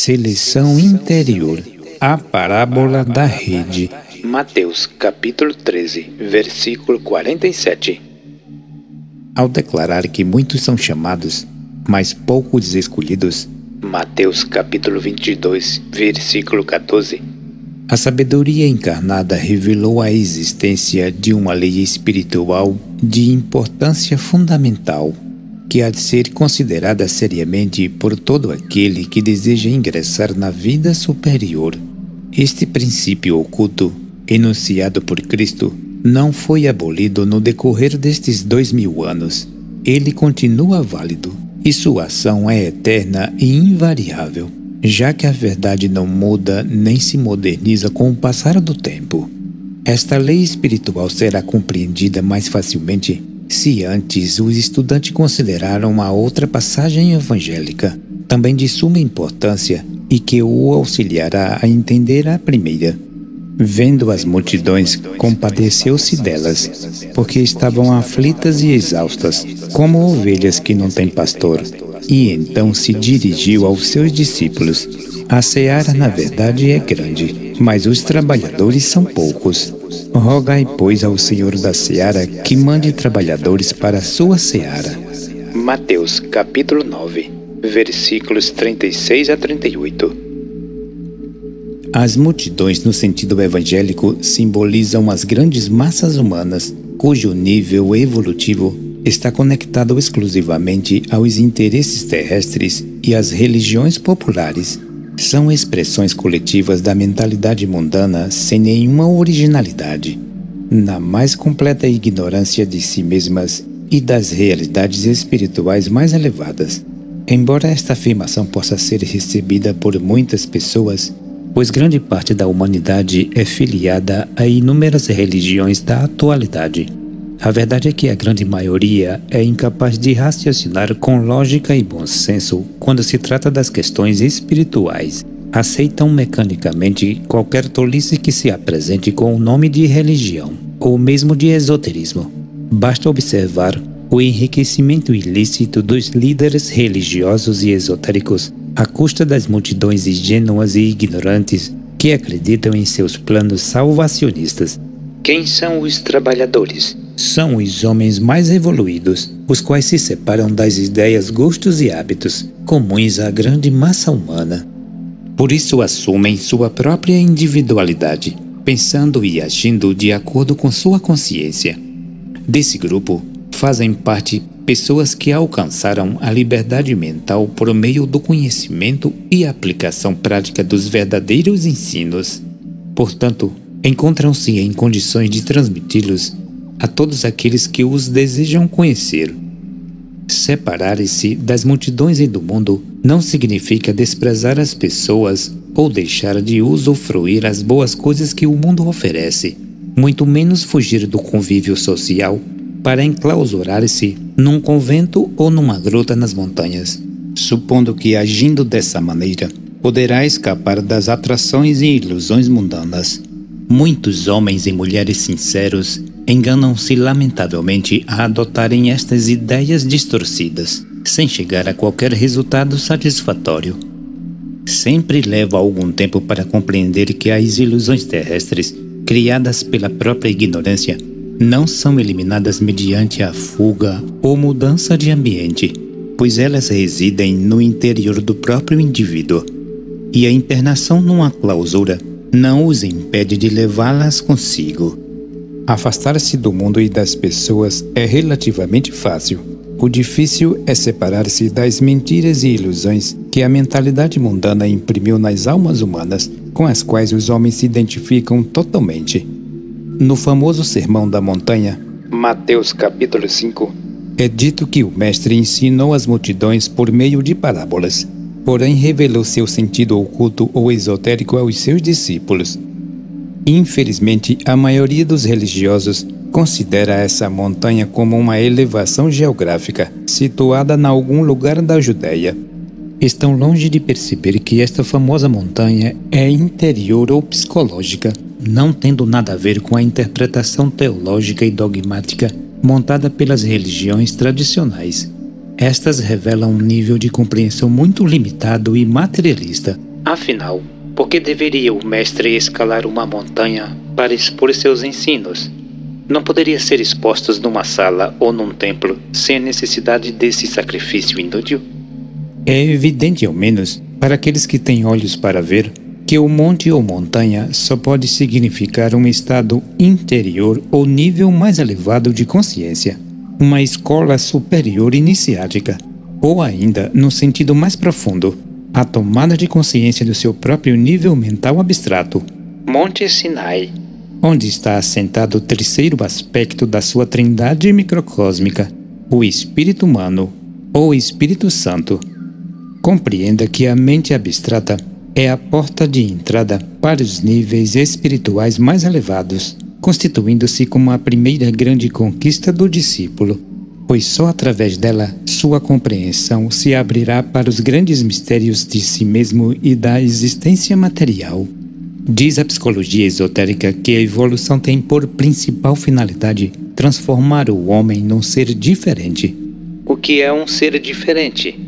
Seleção interior. A parábola da rede. Mateus capítulo 13, versículo 47. Ao declarar que muitos são chamados, mas poucos escolhidos, Mateus capítulo 22, versículo 14. a sabedoria encarnada revelou a existência de uma lei espiritual de importância fundamental, que há de ser considerada seriamente por todo aquele que deseja ingressar na vida superior. Este princípio oculto, enunciado por Cristo, não foi abolido no decorrer destes 2000 anos. Ele continua válido, e sua ação é eterna e invariável, já que a verdade não muda nem se moderniza com o passar do tempo. Esta lei espiritual será compreendida mais facilmente se antes os estudantes consideraram a outra passagem evangélica, também de suma importância e que o auxiliará a entender a primeira. Vendo as multidões, compadeceu-se delas, porque estavam aflitas e exaustas, como ovelhas que não têm pastor. E então se dirigiu aos seus discípulos. A seara, na verdade, é grande, mas os trabalhadores são poucos. Rogai, pois, ao Senhor da seara que mande trabalhadores para a sua seara. Mateus capítulo 9, versículos 36 a 38. As multidões, no sentido evangélico, simbolizam as grandes massas humanas, cujo nível evolutivo está conectado exclusivamente aos interesses terrestres e às religiões populares. São expressões coletivas da mentalidade mundana sem nenhuma originalidade, na mais completa ignorância de si mesmas e das realidades espirituais mais elevadas. Embora esta afirmação possa ser recebida por muitas pessoas, pois grande parte da humanidade é filiada a inúmeras religiões da atualidade, a verdade é que a grande maioria é incapaz de raciocinar com lógica e bom senso quando se trata das questões espirituais. Aceitam mecanicamente qualquer tolice que se apresente com o nome de religião, ou mesmo de esoterismo. Basta observar o enriquecimento ilícito dos líderes religiosos e esotéricos à custa das multidões ingênuas e ignorantes que acreditam em seus planos salvacionistas. Quem são os trabalhadores? São os homens mais evoluídos, os quais se separam das ideias, gostos e hábitos comuns à grande massa humana. Por isso assumem sua própria individualidade, pensando e agindo de acordo com sua consciência. Desse grupo fazem parte pessoas que alcançaram a liberdade mental por meio do conhecimento e aplicação prática dos verdadeiros ensinos. Portanto, encontram-se em condições de transmiti-los a todos aqueles que os desejam conhecer. Separar-se das multidões e do mundo não significa desprezar as pessoas ou deixar de usufruir as boas coisas que o mundo oferece, muito menos fugir do convívio social para enclausurar-se num convento ou numa gruta nas montanhas, supondo que, agindo dessa maneira, poderá escapar das atrações e ilusões mundanas. Muitos homens e mulheres sinceros enganam-se lamentavelmente a adotarem estas ideias distorcidas, sem chegar a qualquer resultado satisfatório. Sempre leva algum tempo para compreender que as ilusões terrestres, criadas pela própria ignorância, não são eliminadas mediante a fuga ou mudança de ambiente, pois elas residem no interior do próprio indivíduo, e a internação numa clausura não os impede de levá-las consigo. Afastar-se do mundo e das pessoas é relativamente fácil. O difícil é separar-se das mentiras e ilusões que a mentalidade mundana imprimiu nas almas humanas, com as quais os homens se identificam totalmente. No famoso Sermão da Montanha, Mateus capítulo 5, é dito que o Mestre ensinou as multidões por meio de parábolas, porém revelou seu sentido oculto ou esotérico aos seus discípulos. Infelizmente, a maioria dos religiosos considera essa montanha como uma elevação geográfica, situada em algum lugar da Judéia. Estão longe de perceber que esta famosa montanha é interior ou psicológica, não tendo nada a ver com a interpretação teológica e dogmática montada pelas religiões tradicionais. Estas revelam um nível de compreensão muito limitado e materialista, Afinal, por que deveria o mestre escalar uma montanha para expor seus ensinos? Não poderia ser expostos numa sala ou num templo sem a necessidade desse sacrifício inútil? É evidente, ao menos, para aqueles que têm olhos para ver, que o monte ou montanha só pode significar um estado interior ou nível mais elevado de consciência, uma escola superior iniciática, ou ainda, no sentido mais profundo, a tomada de consciência do seu próprio nível mental abstrato. Monte Sinai, onde está assentado o terceiro aspecto da sua trindade microcósmica, o espírito humano, ou Espírito Santo. Compreenda que a mente abstrata é a porta de entrada para os níveis espirituais mais elevados, constituindo-se como a primeira grande conquista do discípulo, pois só através dela sua compreensão se abrirá para os grandes mistérios de si mesmo e da existência material. Diz a psicologia esotérica que a evolução tem por principal finalidade transformar o homem num ser diferente. O que é um ser diferente?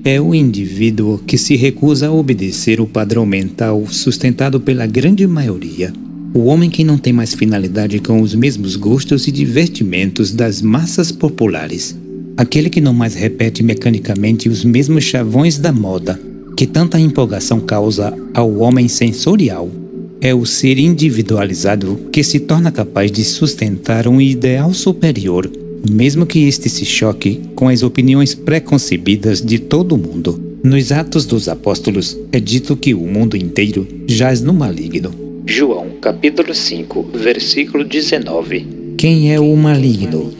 É o indivíduo que se recusa a obedecer o padrão mental sustentado pela grande maioria. O homem que não tem mais finalidade com os mesmos gostos e divertimentos das massas populares. Aquele que não mais repete mecanicamente os mesmos chavões da moda, que tanta empolgação causa ao homem sensorial. É o ser individualizado que se torna capaz de sustentar um ideal superior, mesmo que este se choque com as opiniões preconcebidas de todo mundo. Nos Atos dos Apóstolos é dito que o mundo inteiro jaz no maligno. João, capítulo 5, versículo 19. Quem é o maligno?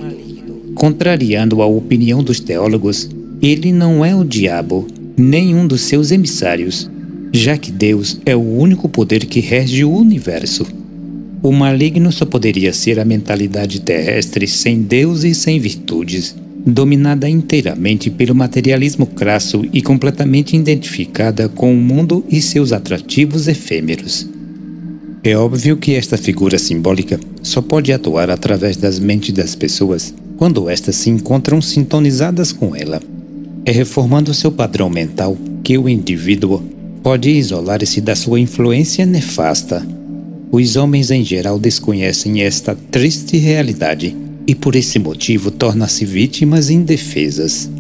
Contrariando a opinião dos teólogos, ele não é o diabo, nem um dos seus emissários, já que Deus é o único poder que rege o universo. O maligno só poderia ser a mentalidade terrestre sem Deus e sem virtudes, dominada inteiramente pelo materialismo crasso e completamente identificada com o mundo e seus atrativos efêmeros. É óbvio que esta figura simbólica só pode atuar através das mentes das pessoas quando estas se encontram sintonizadas com ela. É reformando seu padrão mental que o indivíduo pode isolar-se da sua influência nefasta. Os homens em geral desconhecem esta triste realidade e por esse motivo tornam-se vítimas indefesas.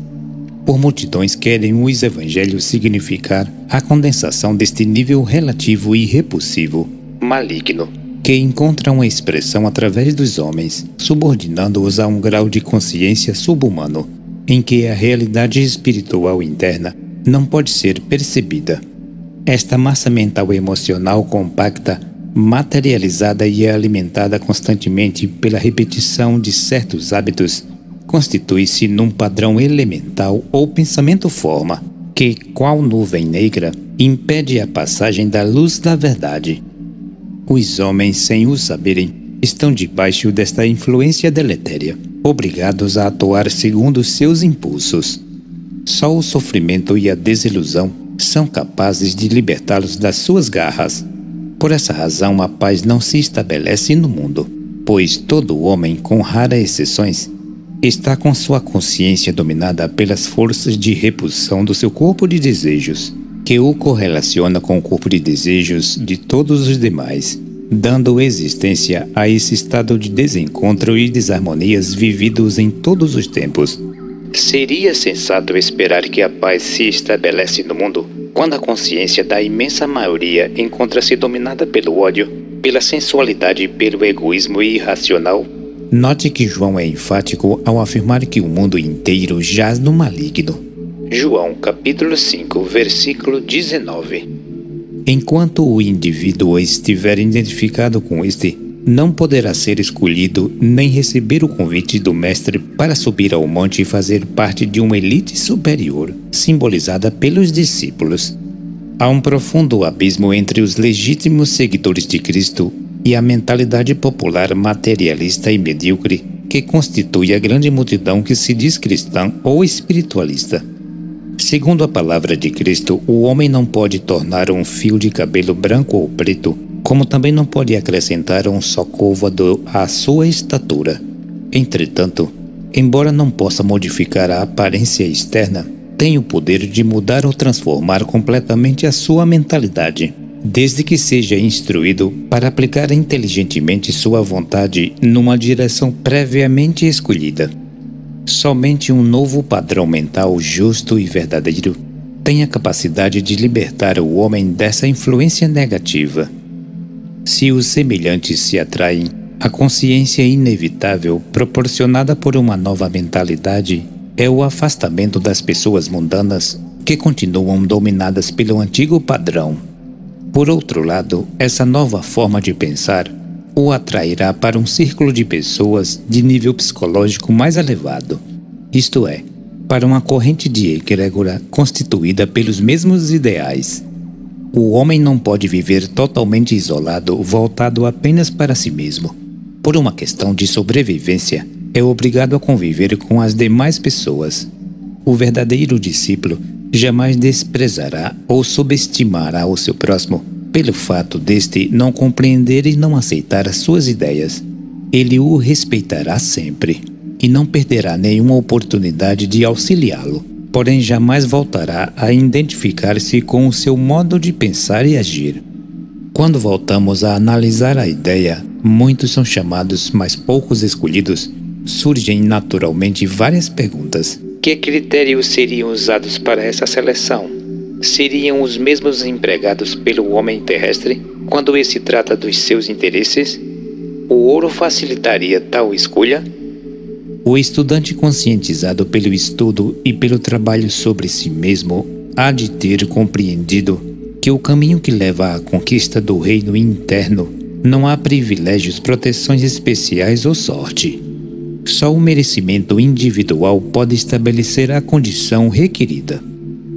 Por multidões querem os evangelhos significar a condensação deste nível relativo e repulsivo, maligno, que encontra uma expressão através dos homens, subordinando-os a um grau de consciência subhumano, em que a realidade espiritual interna não pode ser percebida. Esta massa mental emocional compacta, materializada e alimentada constantemente pela repetição de certos hábitos, constitui-se num padrão elemental ou pensamento-forma, que, qual nuvem negra, impede a passagem da luz da verdade. Os homens, sem o saberem, estão debaixo desta influência deletéria, obrigados a atuar segundo seus impulsos. Só o sofrimento e a desilusão são capazes de libertá-los das suas garras. Por essa razão, a paz não se estabelece no mundo, pois todo homem, com raras exceções, está com sua consciência dominada pelas forças de repulsão do seu corpo de desejos, que o correlaciona com o corpo de desejos de todos os demais, dando existência a esse estado de desencontro e desarmonias vividos em todos os tempos. Seria sensato esperar que a paz se estabelece no mundo quando a consciência da imensa maioria encontra-se dominada pelo ódio, pela sensualidade e pelo egoísmo irracional. Note que João é enfático ao afirmar que o mundo inteiro jaz no maligno. João, capítulo 5, versículo 19. Enquanto o indivíduo estiver identificado com este, não poderá ser escolhido nem receber o convite do mestre para subir ao monte e fazer parte de uma elite superior, simbolizada pelos discípulos. Há um profundo abismo entre os legítimos seguidores de Cristo e a mentalidade popular materialista e medíocre que constitui a grande multidão que se diz cristã ou espiritualista. Segundo a palavra de Cristo, o homem não pode tornar um fio de cabelo branco ou preto, como também não pode acrescentar um só côvado à sua estatura. Entretanto, embora não possa modificar a aparência externa, tem o poder de mudar ou transformar completamente a sua mentalidade, desde que seja instruído para aplicar inteligentemente sua vontade numa direção previamente escolhida. Somente um novo padrão mental justo e verdadeiro tem a capacidade de libertar o homem dessa influência negativa. Se os semelhantes se atraem, a consciência inevitável proporcionada por uma nova mentalidade é o afastamento das pessoas mundanas que continuam dominadas pelo antigo padrão. Por outro lado, essa nova forma de pensar o atrairá para um círculo de pessoas de nível psicológico mais elevado, isto é, para uma corrente de egrégora constituída pelos mesmos ideais. O homem não pode viver totalmente isolado, voltado apenas para si mesmo. Por uma questão de sobrevivência, é obrigado a conviver com as demais pessoas. O verdadeiro discípulo jamais desprezará ou subestimará o seu próximo pelo fato deste não compreender e não aceitar as suas ideias. Ele o respeitará sempre e não perderá nenhuma oportunidade de auxiliá-lo, porém jamais voltará a identificar-se com o seu modo de pensar e agir. Quando voltamos a analisar a ideia, muitos são chamados, mas poucos escolhidos, surgem naturalmente várias perguntas. Que critérios seriam usados para essa seleção? Seriam os mesmos empregados pelo homem terrestre quando esse trata dos seus interesses? O ouro facilitaria tal escolha? O estudante conscientizado pelo estudo e pelo trabalho sobre si mesmo há de ter compreendido que o caminho que leva à conquista do reino interno não há privilégios, proteções especiais ou sorte. Só o merecimento individual pode estabelecer a condição requerida.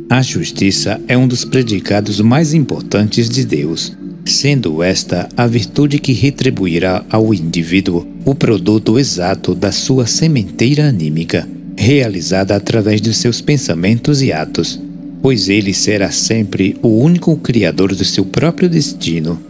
A justiça é um dos predicados mais importantes de Deus, sendo esta a virtude que retribuirá ao indivíduo o produto exato da sua sementeira anímica, realizada através dos seus pensamentos e atos, pois ele será sempre o único criador do seu próprio destino.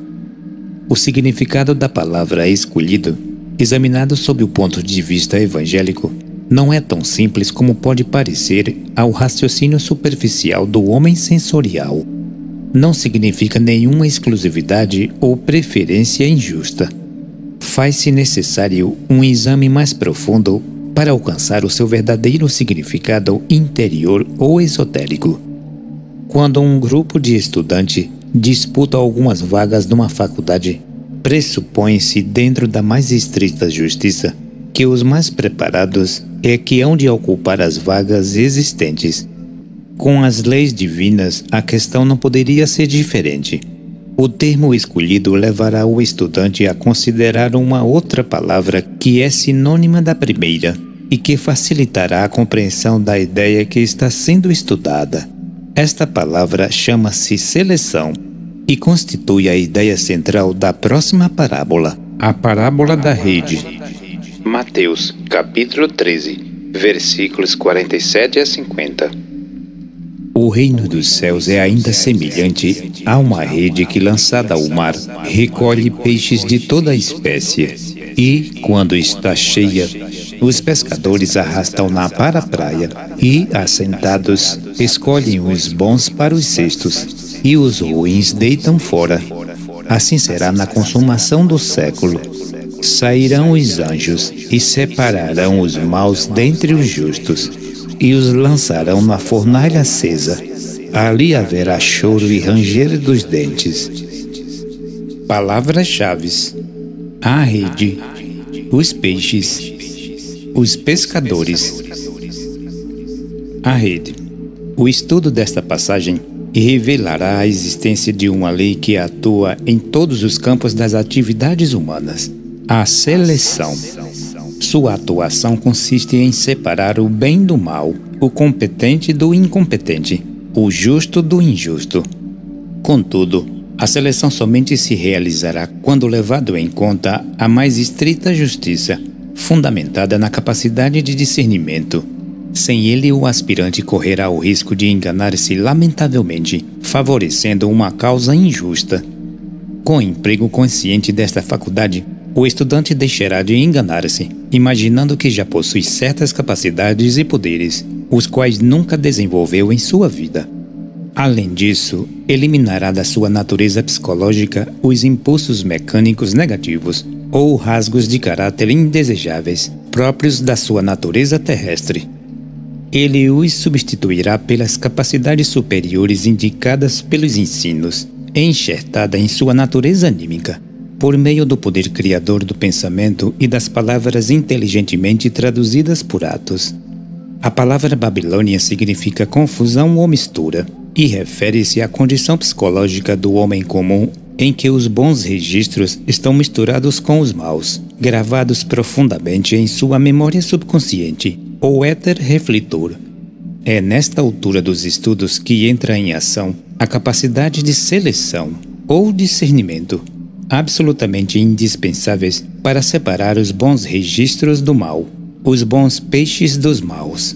O significado da palavra escolhido, examinado sob o ponto de vista evangélico, não é tão simples como pode parecer ao raciocínio superficial do homem sensorial. Não significa nenhuma exclusividade ou preferência injusta. Faz-se necessário um exame mais profundo para alcançar o seu verdadeiro significado interior ou esotérico. Quando um grupo de estudantes disputa algumas vagas numa faculdade, pressupõe-se dentro da mais estrita justiça que os mais preparados é que hão de ocupar as vagas existentes. Com as leis divinas, a questão não poderia ser diferente. O termo escolhido levará o estudante a considerar uma outra palavra que é sinônima da primeira e que facilitará a compreensão da ideia que está sendo estudada. Esta palavra chama-se seleção e constitui a ideia central da próxima parábola, a parábola da rede. Mateus, capítulo 13, versículos 47 a 50. O reino dos céus é ainda semelhante a uma rede que, lançada ao mar, recolhe peixes de toda a espécie. E, quando está cheia, os pescadores arrastam-na para a praia e, assentados, escolhem os bons para os cestos e os ruins deitam fora. Assim será na consumação do século. Sairão os anjos e separarão os maus dentre os justos e os lançarão na fornalha acesa. Ali haverá choro e ranger dos dentes. Palavras-chave: a rede, os peixes, os pescadores. A rede. O estudo desta passagem revelará a existência de uma lei que atua em todos os campos das atividades humanas: a seleção. Sua atuação consiste em separar o bem do mal, o competente do incompetente, o justo do injusto. Contudo, a seleção somente se realizará quando levado em conta a mais estrita justiça, fundamentada na capacidade de discernimento. Sem ele, o aspirante correrá o risco de enganar-se lamentavelmente, favorecendo uma causa injusta. Com o emprego consciente desta faculdade, o estudante deixará de enganar-se, imaginando que já possui certas capacidades e poderes, os quais nunca desenvolveu em sua vida. Além disso, eliminará da sua natureza psicológica os impulsos mecânicos negativos ou rasgos de caráter indesejáveis próprios da sua natureza terrestre. Ele os substituirá pelas capacidades superiores indicadas pelos ensinos, enxertada em sua natureza anímica, por meio do poder criador do pensamento e das palavras inteligentemente traduzidas por atos. A palavra Babilônia significa confusão ou mistura, e refere-se à condição psicológica do homem comum em que os bons registros estão misturados com os maus, gravados profundamente em sua memória subconsciente, ou éter refletor. É nesta altura dos estudos que entra em ação a capacidade de seleção ou discernimento, absolutamente indispensáveis para separar os bons registros do mal, os bons peixes dos maus.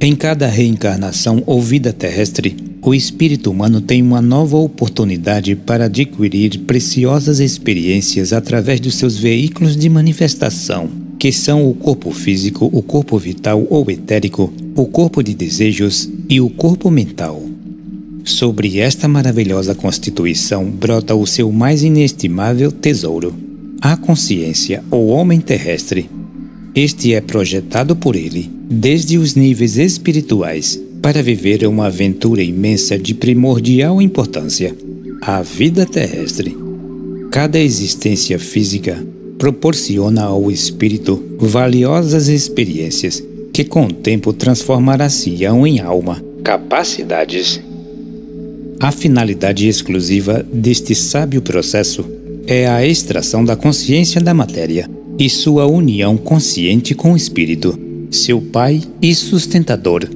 Em cada reencarnação ou vida terrestre, o espírito humano tem uma nova oportunidade para adquirir preciosas experiências através dos seus veículos de manifestação, que são o corpo físico, o corpo vital ou etérico, o corpo de desejos e o corpo mental. Sobre esta maravilhosa constituição brota o seu mais inestimável tesouro, a consciência, ou homem terrestre. Este é projetado por ele, desde os níveis espirituais, para viver uma aventura imensa de primordial importância, a vida terrestre. Cada existência física proporciona ao espírito valiosas experiências que com o tempo transformará-se-ão em alma, capacidades. A finalidade exclusiva deste sábio processo é a extração da consciência da matéria e sua união consciente com o espírito, seu pai e sustentador.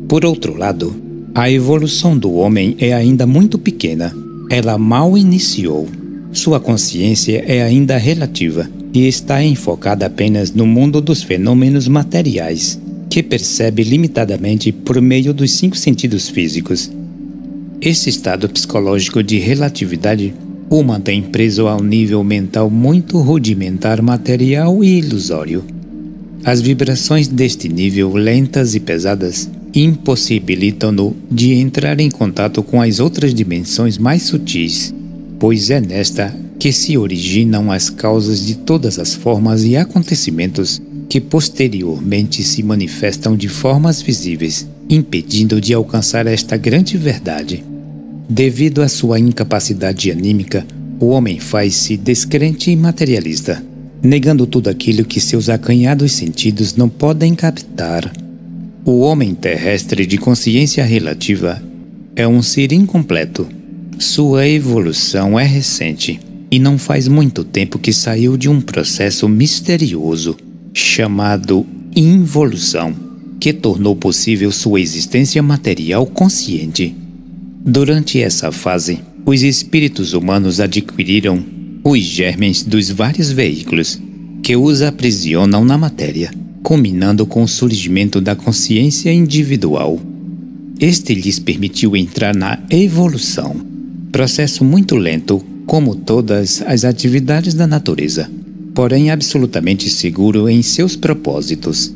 Por outro lado, a evolução do homem é ainda muito pequena. Ela mal iniciou. Sua consciência é ainda relativa e está enfocada apenas no mundo dos fenômenos materiais, que percebe limitadamente por meio dos 5 sentidos físicos. Esse estado psicológico de relatividade o mantém preso a um nível mental muito rudimentar, material e ilusório. As vibrações deste nível, lentas e pesadas, impossibilitam-no de entrar em contato com as outras dimensões mais sutis, pois é nesta que se originam as causas de todas as formas e acontecimentos que posteriormente se manifestam de formas visíveis, impedindo de alcançar esta grande verdade. Devido à sua incapacidade anímica, o homem faz-se descrente e materialista, negando tudo aquilo que seus acanhados sentidos não podem captar. O homem terrestre de consciência relativa é um ser incompleto. Sua evolução é recente e não faz muito tempo que saiu de um processo misterioso chamado involução, que tornou possível sua existência material consciente. Durante essa fase, os espíritos humanos adquiriram os germens dos vários veículos que os aprisionam na matéria, culminando com o surgimento da consciência individual. Este lhes permitiu entrar na evolução, processo muito lento, como todas as atividades da natureza, porém absolutamente seguro em seus propósitos.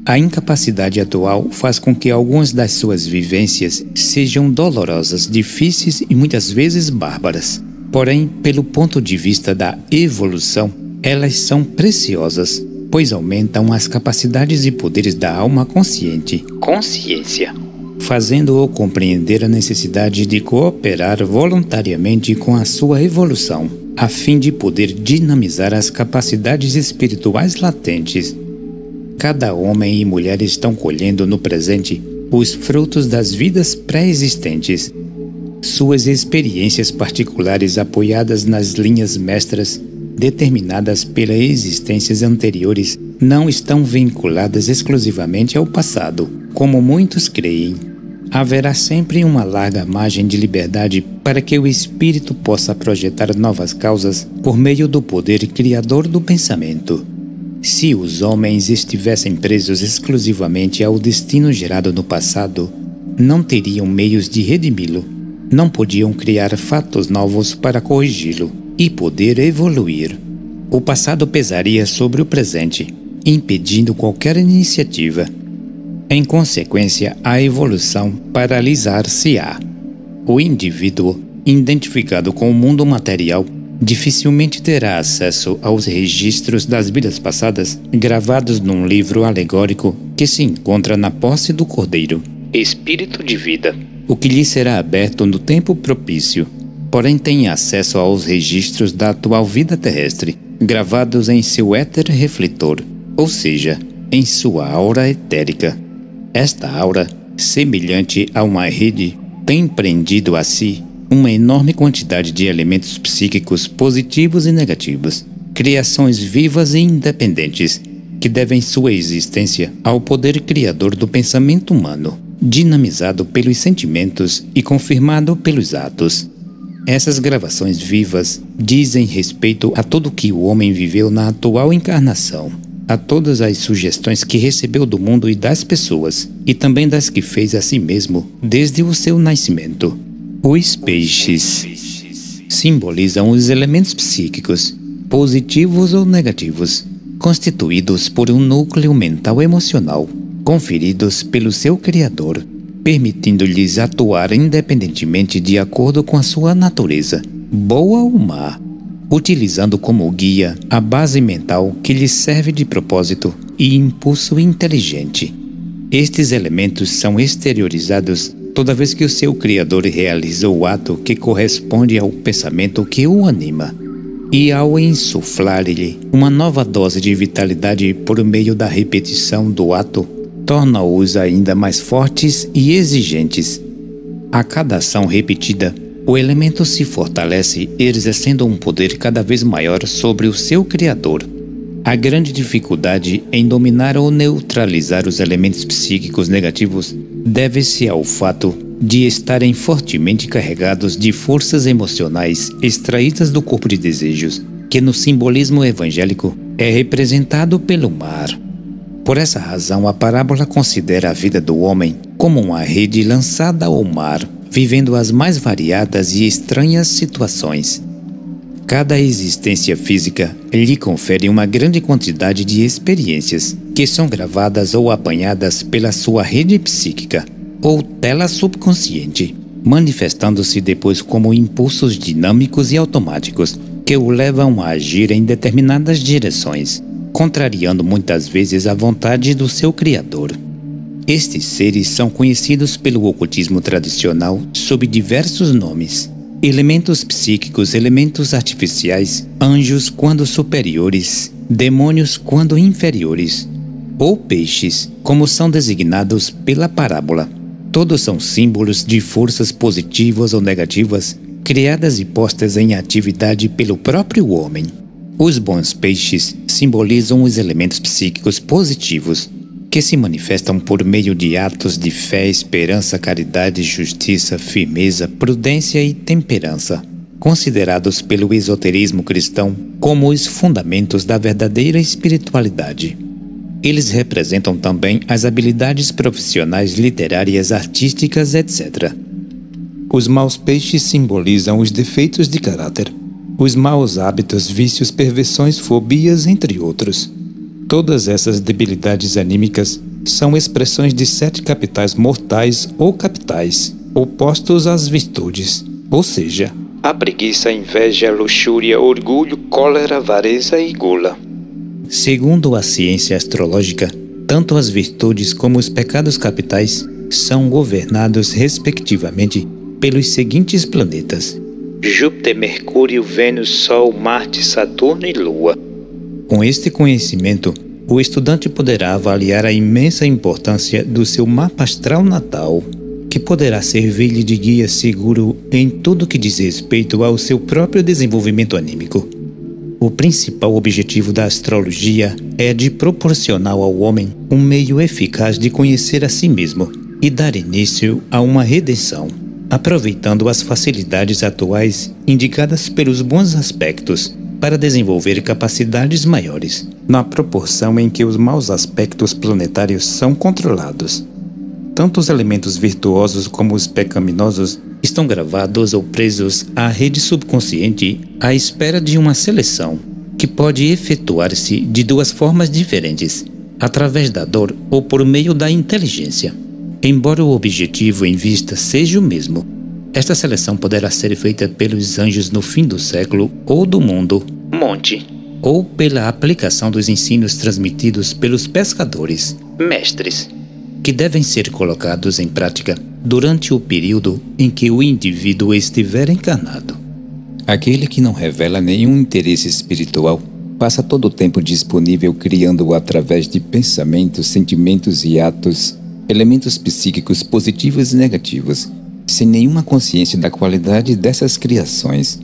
A incapacidade atual faz com que algumas das suas vivências sejam dolorosas, difíceis e muitas vezes bárbaras. Porém, pelo ponto de vista da evolução, elas são preciosas, pois aumentam as capacidades e poderes da alma consciente, consciência, fazendo-o compreender a necessidade de cooperar voluntariamente com a sua evolução, a fim de poder dinamizar as capacidades espirituais latentes. Cada homem e mulher estão colhendo no presente os frutos das vidas pré-existentes. Suas experiências particulares apoiadas nas linhas mestras determinadas pelas existências anteriores não estão vinculadas exclusivamente ao passado, como muitos creem. Haverá sempre uma larga margem de liberdade para que o espírito possa projetar novas causas por meio do poder criador do pensamento. Se os homens estivessem presos exclusivamente ao destino gerado no passado, não teriam meios de redimi-lo, não podiam criar fatos novos para corrigi-lo e poder evoluir. O passado pesaria sobre o presente, impedindo qualquer iniciativa. Em consequência, a evolução paralisar-se-á. O indivíduo, identificado com o mundo material, dificilmente terá acesso aos registros das vidas passadas gravados num livro alegórico que se encontra na posse do Cordeiro, espírito de vida, o que lhe será aberto no tempo propício. Porém tem acesso aos registros da atual vida terrestre, gravados em seu éter refletor, ou seja, em sua aura etérica. Esta aura, semelhante a uma rede, tem prendido a si uma enorme quantidade de elementos psíquicos positivos e negativos, criações vivas e independentes, que devem sua existência ao poder criador do pensamento humano, dinamizado pelos sentimentos e confirmado pelos atos. Essas gravações vivas dizem respeito a tudo que o homem viveu na atual encarnação, a todas as sugestões que recebeu do mundo e das pessoas, e também das que fez a si mesmo desde o seu nascimento. Os peixes simbolizam os elementos psíquicos, positivos ou negativos, constituídos por um núcleo mental emocional, conferidos pelo seu Criador, permitindo-lhes atuar independentemente de acordo com a sua natureza, boa ou má, utilizando como guia a base mental que lhes serve de propósito e impulso inteligente. Estes elementos são exteriorizados toda vez que o seu Criador realiza o ato que corresponde ao pensamento que o anima, e ao insuflar-lhe uma nova dose de vitalidade por meio da repetição do ato, torna-os ainda mais fortes e exigentes. A cada ação repetida, o elemento se fortalece, exercendo um poder cada vez maior sobre o seu Criador. A grande dificuldade em dominar ou neutralizar os elementos psíquicos negativos deve-se ao fato de estarem fortemente carregados de forças emocionais extraídas do corpo de desejos, que no simbolismo evangélico é representado pelo mar. Por essa razão, a parábola considera a vida do homem como uma rede lançada ao mar, vivendo as mais variadas e estranhas situações. Cada existência física lhe confere uma grande quantidade de experiências, que são gravadas ou apanhadas pela sua rede psíquica, ou tela subconsciente, manifestando-se depois como impulsos dinâmicos e automáticos, que o levam a agir em determinadas direções, contrariando muitas vezes a vontade do seu Criador. Estes seres são conhecidos pelo ocultismo tradicional sob diversos nomes: elementos psíquicos, elementos artificiais, anjos quando superiores, demônios quando inferiores, ou peixes, como são designados pela parábola. Todos são símbolos de forças positivas ou negativas, criadas e postas em atividade pelo próprio homem. Os bons peixes simbolizam os elementos psíquicos positivos, que se manifestam por meio de atos de fé, esperança, caridade, justiça, firmeza, prudência e temperança, considerados pelo esoterismo cristão como os fundamentos da verdadeira espiritualidade. Eles representam também as habilidades profissionais, literárias, artísticas, etc. Os maus peixes simbolizam os defeitos de caráter, os maus hábitos, vícios, perversões, fobias, entre outros. Todas essas debilidades anímicas são expressões de 7 capitais mortais ou capitais, opostos às virtudes, ou seja, a preguiça, a inveja, a luxúria, orgulho, cólera, avareza e gula. Segundo a ciência astrológica, tanto as virtudes como os pecados capitais são governados respectivamente pelos seguintes planetas: Júpiter, Mercúrio, Vênus, Sol, Marte, Saturno e Lua. Com este conhecimento, o estudante poderá avaliar a imensa importância do seu mapa astral natal, que poderá servir-lhe de guia seguro em tudo que diz respeito ao seu próprio desenvolvimento anímico. O principal objetivo da astrologia é de proporcionar ao homem um meio eficaz de conhecer a si mesmo e dar início a uma redenção, aproveitando as facilidades atuais indicadas pelos bons aspectos para desenvolver capacidades maiores, na proporção em que os maus aspectos planetários são controlados. Tanto os elementos virtuosos como os pecaminosos estão gravados ou presos à rede subconsciente à espera de uma seleção, que pode efetuar-se de 2 formas diferentes: através da dor ou por meio da inteligência. Embora o objetivo em vista seja o mesmo, esta seleção poderá ser feita pelos anjos no fim do século ou do mundo, monte, ou pela aplicação dos ensinos transmitidos pelos pescadores, mestres, que devem ser colocados em prática durante o período em que o indivíduo estiver encarnado. Aquele que não revela nenhum interesse espiritual passa todo o tempo disponível criando através de pensamentos, sentimentos e atos elementos psíquicos positivos e negativos, sem nenhuma consciência da qualidade dessas criações.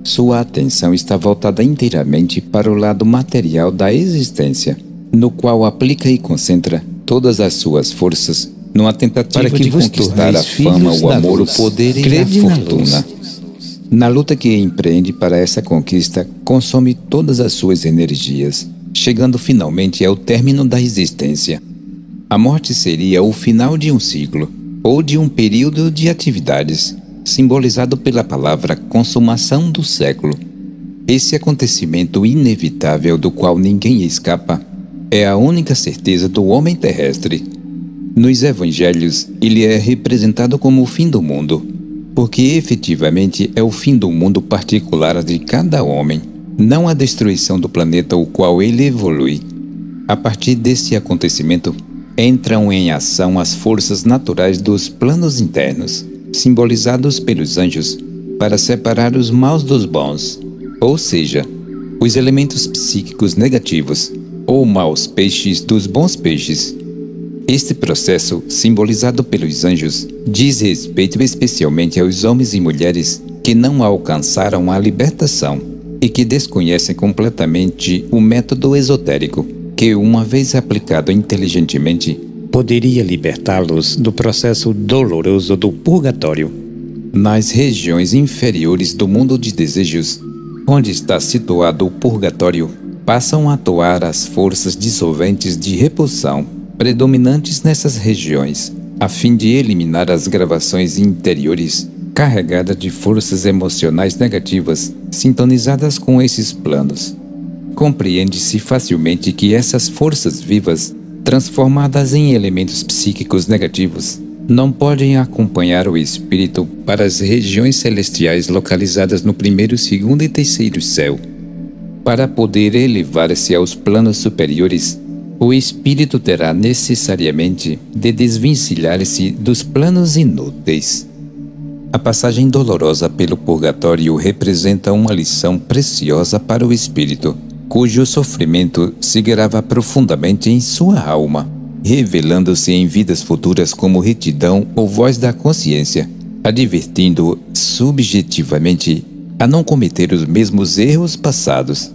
Sua atenção está voltada inteiramente para o lado material da existência, no qual aplica e concentra todas as suas forças numa tentativa de conquistar a fama, o amor, o poder e a fortuna. Na luta que empreende para essa conquista, consome todas as suas energias, chegando finalmente ao término da existência. A morte seria o final de um ciclo, ou de um período de atividades, simbolizado pela palavra consumação do século. Esse acontecimento inevitável do qual ninguém escapa é a única certeza do homem terrestre. Nos evangelhos, ele é representado como o fim do mundo, porque efetivamente é o fim do mundo particular de cada homem, não a destruição do planeta o qual ele evolui. A partir desse acontecimento, entram em ação as forças naturais dos planos internos, simbolizados pelos anjos, para separar os maus dos bons, ou seja, os elementos psíquicos negativos, ou maus peixes dos bons peixes. Este processo, simbolizado pelos anjos, diz respeito especialmente aos homens e mulheres que não alcançaram a libertação e que desconhecem completamente o método esotérico, que, uma vez aplicado inteligentemente, poderia libertá-los do processo doloroso do purgatório. Nas regiões inferiores do mundo de desejos, onde está situado o purgatório, passam a atuar as forças dissolventes de repulsão predominantes nessas regiões, a fim de eliminar as gravações interiores carregadas de forças emocionais negativas sintonizadas com esses planos. Compreende-se facilmente que essas forças vivas, transformadas em elementos psíquicos negativos, não podem acompanhar o espírito para as regiões celestiais localizadas no primeiro, segundo e terceiro céu. Para poder elevar-se aos planos superiores, o espírito terá necessariamente de desvencilhar-se dos planos inúteis. A passagem dolorosa pelo purgatório representa uma lição preciosa para o espírito, cujo sofrimento se grava profundamente em sua alma, revelando-se em vidas futuras como retidão ou voz da consciência, advertindo-o subjetivamente a não cometer os mesmos erros passados.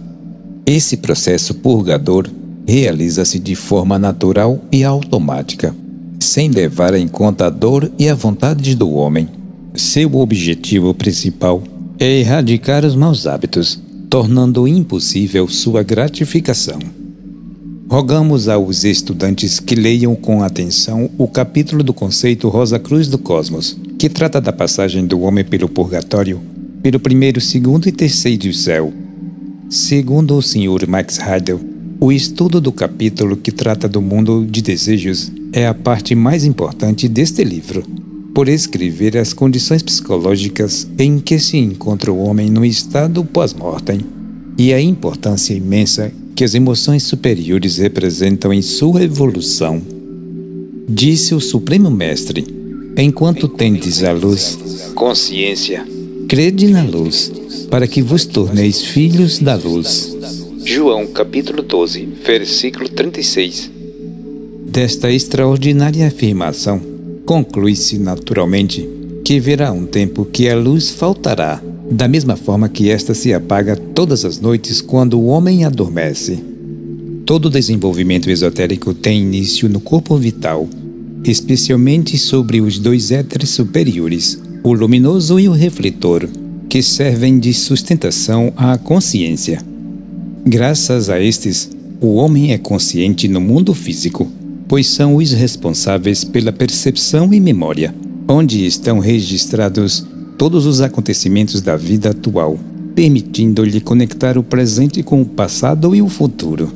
Esse processo purgador realiza-se de forma natural e automática, sem levar em conta a dor e a vontade do homem. Seu objetivo principal é erradicar os maus hábitos, tornando impossível sua gratificação. Rogamos aos estudantes que leiam com atenção o capítulo do conceito Rosa Cruz do Cosmos, que trata da passagem do homem pelo purgatório, pelo primeiro, segundo e terceiro céu. Segundo o Sr. Max Heidel, o estudo do capítulo que trata do mundo de desejos é a parte mais importante deste livro, por escrever as condições psicológicas em que se encontra o homem no estado pós-mortem e a importância imensa que as emoções superiores representam em sua evolução. Disse o Supremo Mestre: enquanto tendes a luz, consciência, crede na luz, para que vos torneis filhos da luz. João capítulo 12, versículo 36. Desta extraordinária afirmação, conclui-se naturalmente que haverá um tempo que a luz faltará, da mesma forma que esta se apaga todas as noites quando o homem adormece. Todo desenvolvimento esotérico tem início no corpo vital, especialmente sobre os dois éteres superiores, o luminoso e o refletor, que servem de sustentação à consciência. Graças a estes, o homem é consciente no mundo físico, pois são os responsáveis pela percepção e memória, onde estão registrados todos os acontecimentos da vida atual, permitindo-lhe conectar o presente com o passado e o futuro.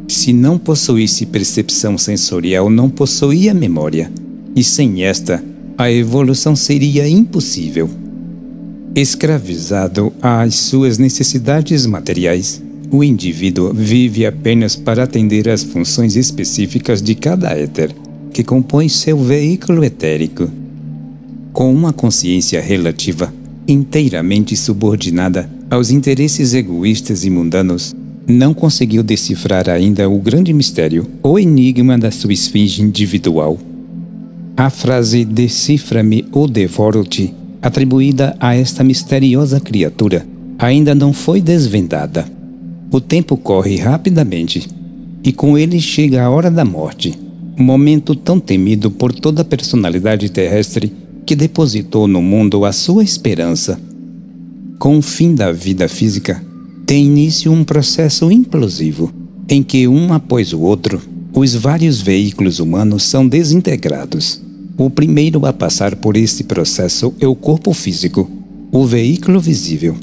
Se não possuísse percepção sensorial, não possuía memória, e sem esta, a evolução seria impossível. Escravizado às suas necessidades materiais, o indivíduo vive apenas para atender às funções específicas de cada éter, que compõe seu veículo etérico. Com uma consciência relativa, inteiramente subordinada aos interesses egoístas e mundanos, não conseguiu decifrar ainda o grande mistério, o enigma da sua esfinge individual. A frase "decifra-me ou devoro-te", atribuída a esta misteriosa criatura, ainda não foi desvendada. O tempo corre rapidamente, e com ele chega a hora da morte, momento tão temido por toda a personalidade terrestre que depositou no mundo a sua esperança. Com o fim da vida física, tem início um processo implosivo, em que um após o outro, os vários veículos humanos são desintegrados. O primeiro a passar por este processo é o corpo físico, o veículo visível,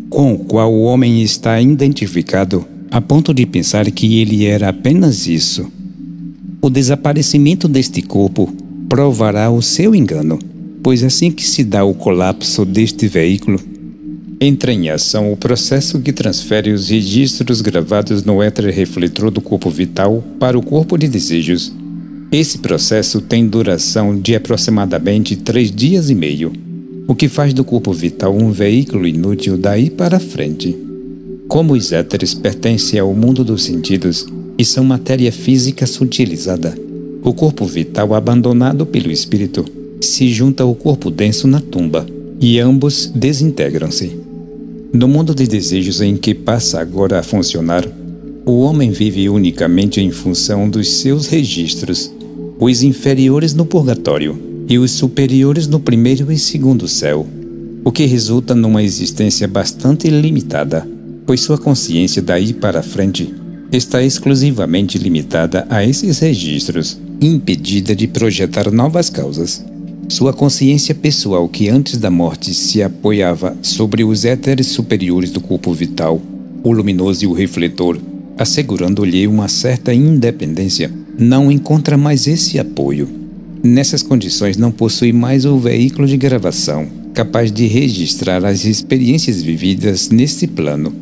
com o qual o homem está identificado a ponto de pensar que ele era apenas isso. O desaparecimento deste corpo provará o seu engano, pois assim que se dá o colapso deste veículo, entra em ação o processo que transfere os registros gravados no éter refletor do corpo vital para o corpo de desejos. Esse processo tem duração de aproximadamente 3 dias e meio, o que faz do corpo vital um veículo inútil daí para frente. Como os éteres pertencem ao mundo dos sentidos e são matéria física sutilizada, o corpo vital abandonado pelo espírito se junta ao corpo denso na tumba, e ambos desintegram-se. No mundo de desejos em que passa agora a funcionar, o homem vive unicamente em função dos seus registros, os inferiores no purgatório e os superiores no primeiro e segundo céu, o que resulta numa existência bastante limitada, pois sua consciência daí para frente está exclusivamente limitada a esses registros, impedida de projetar novas causas. Sua consciência pessoal, que antes da morte se apoiava sobre os éteres superiores do corpo vital, o luminoso e o refletor, assegurando-lhe uma certa independência, não encontra mais esse apoio. Nessas condições não possui mais o veículo de gravação, capaz de registrar as experiências vividas neste plano.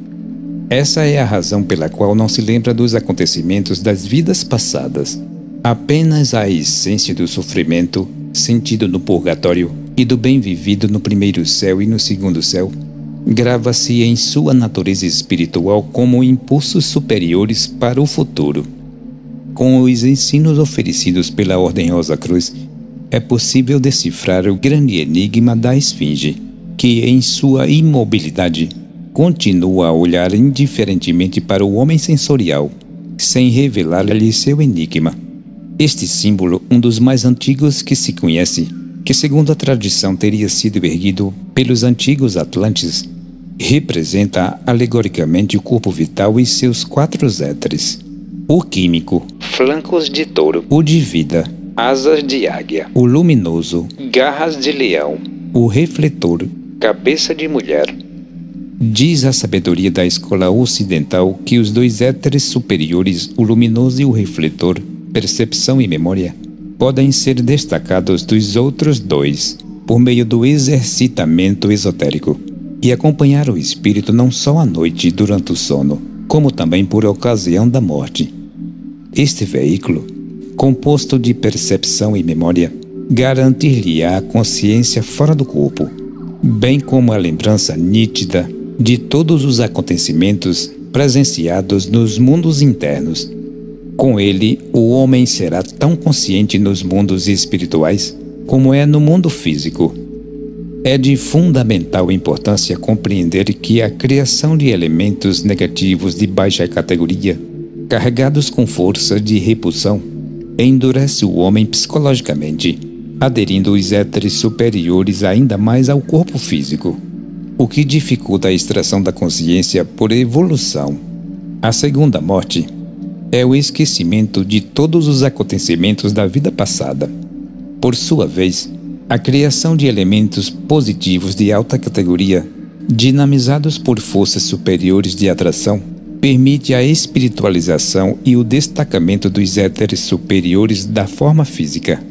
Essa é a razão pela qual não se lembra dos acontecimentos das vidas passadas. Apenas a essência do sofrimento sentido no purgatório e do bem vivido no primeiro céu e no segundo céu grava-se em sua natureza espiritual como impulsos superiores para o futuro. Com os ensinos oferecidos pela Ordem Rosa Cruz, é possível decifrar o grande enigma da esfinge, que em sua imobilidade continua a olhar indiferentemente para o homem sensorial, sem revelar-lhe seu enigma. Este símbolo, um dos mais antigos que se conhece, que segundo a tradição teria sido erguido pelos antigos Atlantes, representa alegoricamente o corpo vital e seus 4 éteres: o químico, Flancos de touro, o de vida, asas de águia, o luminoso, garras de leão, o refletor, cabeça de mulher. Diz a sabedoria da escola ocidental que os 2 éteres superiores, o luminoso e o refletor, percepção e memória, podem ser destacados dos outros 2 por meio do exercitamento esotérico e acompanhar o espírito não só à noite durante o sono, como também por ocasião da morte. Este veículo, composto de percepção e memória, garantir-lhe-á a consciência fora do corpo, bem como a lembrança nítida de todos os acontecimentos presenciados nos mundos internos. Com ele, o homem será tão consciente nos mundos espirituais como é no mundo físico. É de fundamental importância compreender que a criação de elementos negativos de baixa categoria, carregados com força de repulsão, endurece o homem psicologicamente, aderindo os éteres superiores ainda mais ao corpo físico, o que dificulta a extração da consciência por evolução. A segunda morte é o esquecimento de todos os acontecimentos da vida passada. Por sua vez, a criação de elementos positivos de alta categoria, dinamizados por forças superiores de atração, permite a espiritualização e o destacamento dos éteres superiores da forma física.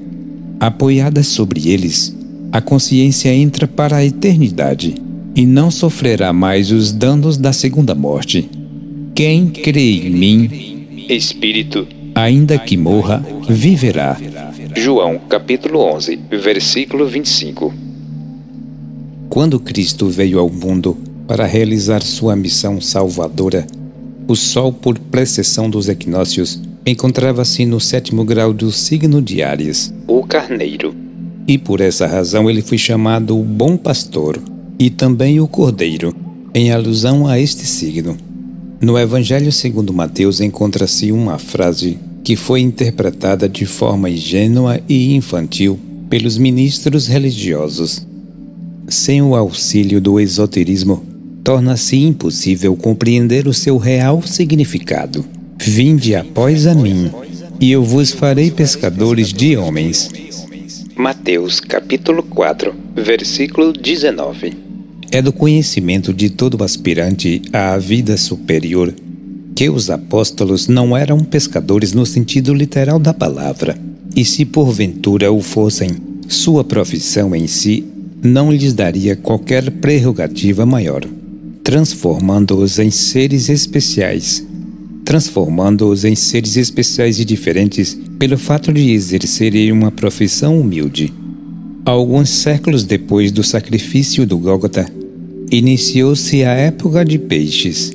Apoiada sobre eles, a consciência entra para a eternidade e não sofrerá mais os danos da segunda morte. Quem crê em mim, Espírito, ainda que morra, viverá. João capítulo 11, versículo 25. Quando Cristo veio ao mundo para realizar sua missão salvadora, o Sol, por precessão dos equinócios, encontrava-se no 7º grau do signo de Áries, O Carneiro. e por essa razão ele foi chamado o Bom Pastor e também o Cordeiro, em alusão a este signo. No Evangelho segundo Mateus encontra-se uma frase que foi interpretada de forma ingênua e infantil pelos ministros religiosos. Sem o auxílio do esoterismo, torna-se impossível compreender o seu real significado. Vinde após a mim, e eu vos farei pescadores de homens. Mateus capítulo 4, versículo 19. É do conhecimento de todo aspirante à vida superior que os apóstolos não eram pescadores no sentido literal da palavra, e se porventura o fossem, sua profissão em si não lhes daria qualquer prerrogativa maior, transformando-os em seres especiais e diferentes pelo fato de exercerem uma profissão humilde. Alguns séculos depois do sacrifício do Gólgota, iniciou-se a época de peixes,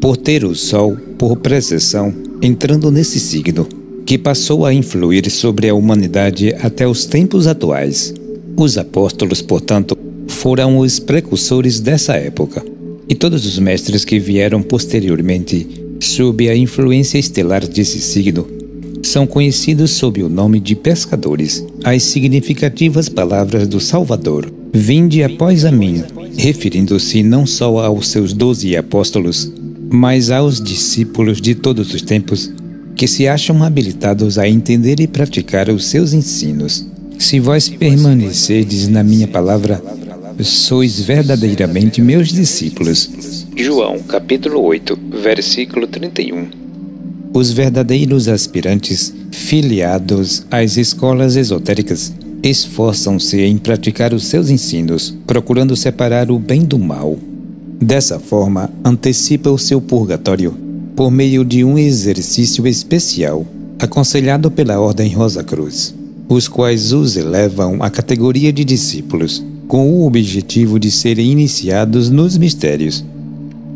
por ter o Sol, por precessão, entrando nesse signo, que passou a influir sobre a humanidade até os tempos atuais. Os apóstolos, portanto, foram os precursores dessa época, e todos os mestres que vieram posteriormente, sob a influência estelar desse signo, são conhecidos sob o nome de pescadores. As significativas palavras do Salvador, vinde após a mim, referindo-se não só aos seus 12 apóstolos, mas aos discípulos de todos os tempos, que se acham habilitados a entender e praticar os seus ensinos. Se vós permanecerdes na minha palavra, sois verdadeiramente meus discípulos. João capítulo 8, versículo 31. Os verdadeiros aspirantes, filiados às escolas esotéricas, esforçam-se em praticar os seus ensinos, procurando separar o bem do mal. Dessa forma, antecipa o seu purgatório por meio de um exercício especial, aconselhado pela Ordem Rosa Cruz, os quais os elevam à categoria de discípulos, com o objetivo de serem iniciados nos mistérios.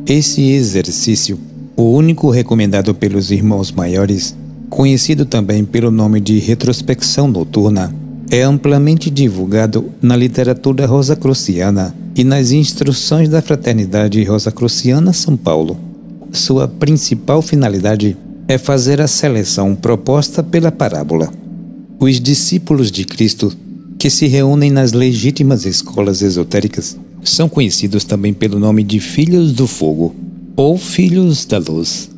Esse exercício, o único recomendado pelos irmãos maiores, conhecido também pelo nome de retrospecção noturna, é amplamente divulgado na literatura rosacruciana e nas instruções da Fraternidade Rosacruciana São Paulo. Sua principal finalidade é fazer a seleção proposta pela parábola. Os discípulos de Cristo, que se reúnem nas legítimas escolas esotéricas, são conhecidos também pelo nome de Filhos do Fogo ou Filhos da Luz.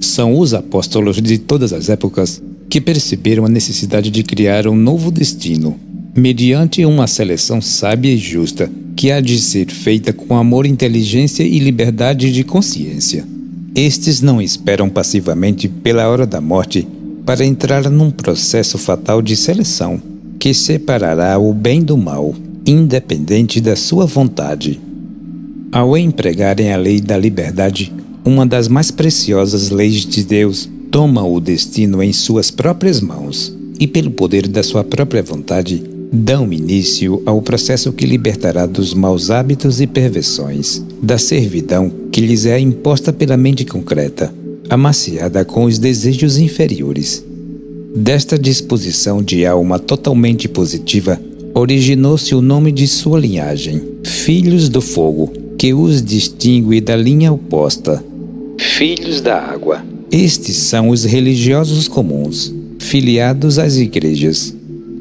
São os apóstolos de todas as épocas que perceberam a necessidade de criar um novo destino, mediante uma seleção sábia e justa, que há de ser feita com amor, inteligência e liberdade de consciência. Estes não esperam passivamente pela hora da morte para entrar num processo fatal de seleção, que separará o bem do mal, independente da sua vontade. Ao empregarem a lei da liberdade, uma das mais preciosas leis de Deus, tomam o destino em suas próprias mãos e, pelo poder da sua própria vontade, dão início ao processo que libertará dos maus hábitos e perversões, da servidão que lhes é imposta pela mente concreta, amaciada com os desejos inferiores. Desta disposição de alma totalmente positiva, originou-se o nome de sua linhagem, Filhos do Fogo, que os distingue da linha oposta, Filhos da Água. Estes são os religiosos comuns, filiados às igrejas.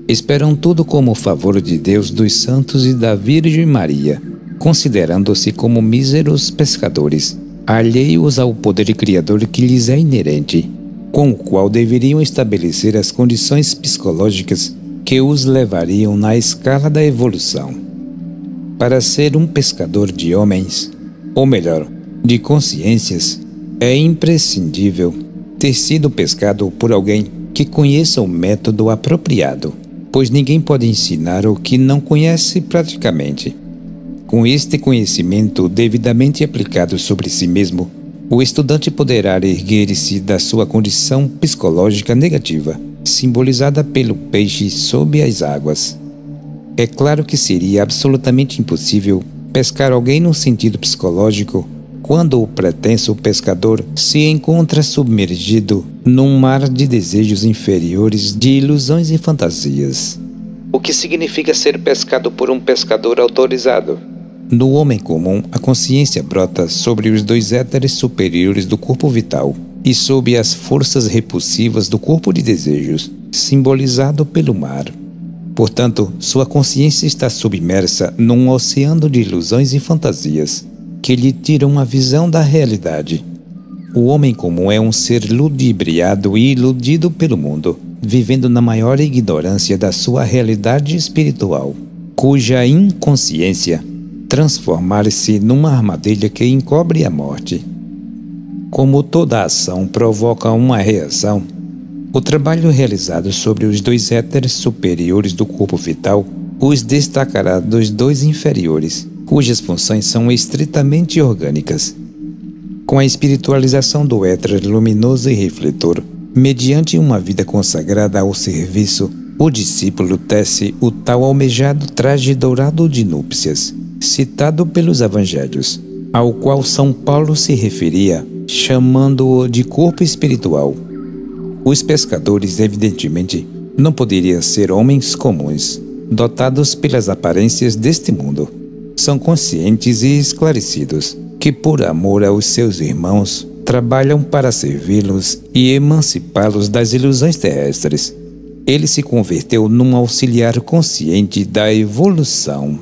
Esperam tudo como o favor de Deus, dos santos e da Virgem Maria, considerando-se como míseros pescadores, alheios ao poder criador que lhes é inerente, com o qual deveriam estabelecer as condições psicológicas que os levariam na escala da evolução. Para ser um pescador de homens, ou melhor, de consciências, É imprescindível ter sido pescado por alguém que conheça o método apropriado, pois ninguém pode ensinar o que não conhece praticamente. Com este conhecimento devidamente aplicado sobre si mesmo, o estudante poderá erguer-se da sua condição psicológica negativa, simbolizada pelo peixe sob as águas. É claro que seria absolutamente impossível pescar alguém no sentido psicológico quando o pretenso pescador se encontra submergido num mar de desejos inferiores, de ilusões e fantasias. O que significa ser pescado por um pescador autorizado? No homem comum, a consciência brota sobre os dois éteres superiores do corpo vital e sob as forças repulsivas do corpo de desejos, simbolizado pelo mar. Portanto, sua consciência está submersa num oceano de ilusões e fantasias que lhe tiram a visão da realidade. O homem comum é um ser ludibriado e iludido pelo mundo, vivendo na maior ignorância da sua realidade espiritual, cuja inconsciência transformar-se numa armadilha que encobre a morte. Como toda ação provoca uma reação, o trabalho realizado sobre os dois éteres superiores do corpo vital os destacará dos dois inferiores, cujas funções são estritamente orgânicas. Com a espiritualização do éter luminoso e refletor, mediante uma vida consagrada ao serviço, o discípulo tece o tal almejado traje dourado de núpcias, citado pelos evangelhos, ao qual São Paulo se referia, chamando-o de corpo espiritual. Os pescadores, evidentemente, não poderiam ser homens comuns, dotados pelas aparências deste mundo. São conscientes e esclarecidos, que por amor aos seus irmãos, trabalham para servi-los e emancipá-los das ilusões terrestres. Ele se converteu num auxiliar consciente da evolução.